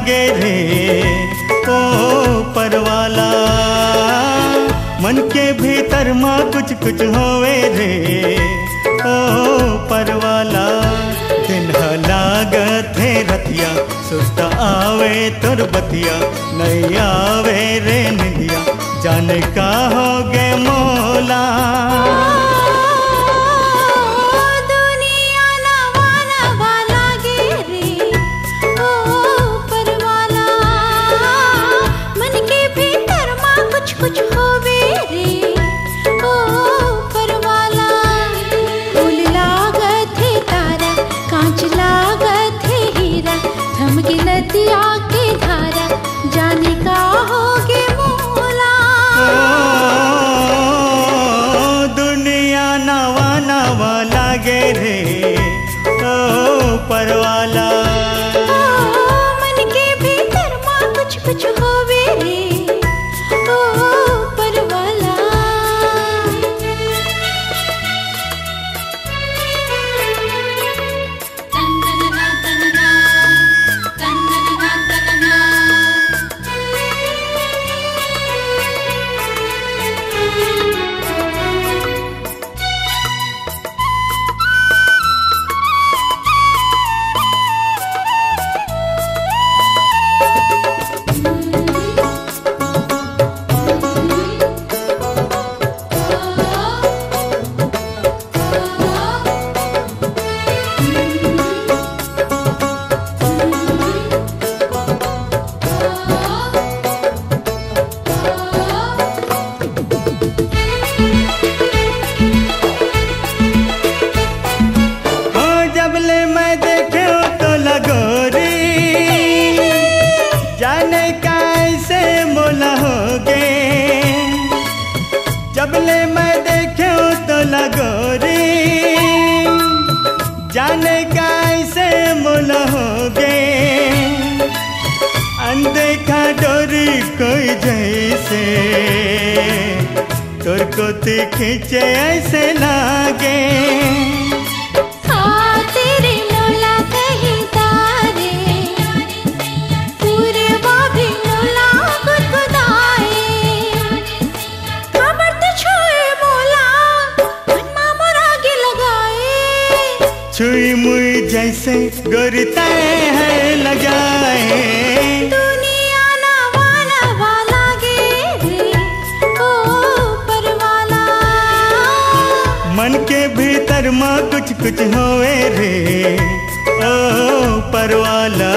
लागे रे ओ परवाला। मन के भीतर माँ कुछ कुछ होवे रे ओ परवाला। दिन लागत है रतिया सुस्त आवे तोर बतिया, नहीं आवे रे निंदिया जाने का होगे मोला। कुछ होवे रे ओ परवाला। फूल लागत है तारा, कांच लागत है हीरा, थमके नदिया की धारा जाने का होगे मोला। दुनिया नवा नवा लागे रे ओ परवाला। मन के भीतर माँ कुछ कुछ होवे रे ओ परवाला। तन्नना तन्नना तन्नना तन्नना। जबले मैं देखे तो लगोरी जाने का ऐसे मोल होगे। अनदेखा डोरी कोई जैसे तोर को खींचे ऐसे लागे। छुई मुई जैसे गोरता है लगाए। दुनिया नवा नवा लागे रे ओ परवाला। मन के भीतर माँ कुछ कुछ होवे रे ओ परवाला।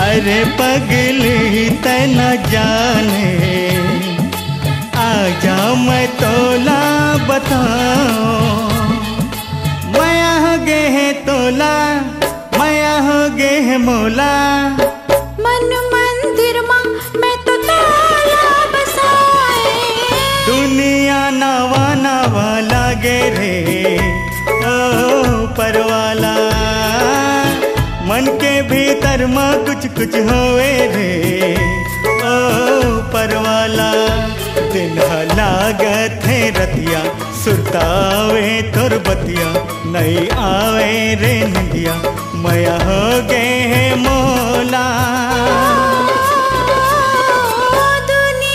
अरे पगली तना जाने आजा मैं तोला बताऊं। माया हो गे है तोला, माया हो गे है मोला। मन मंदिर मां मैं तो ताला बसाए। दुनिया नवा नवा लागे रे ओ परवाला। मन के भीतर माँ कुछ कुछ होवे रे ओ परवाला। दिन लागत है रतिया सुरतावे तोर बतिया, नहीं आवे रे निंदिया मया हो गए है मोला। दुनिया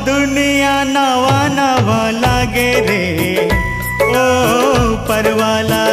दुनिया नवा नवा लागे रे ओ परवाला।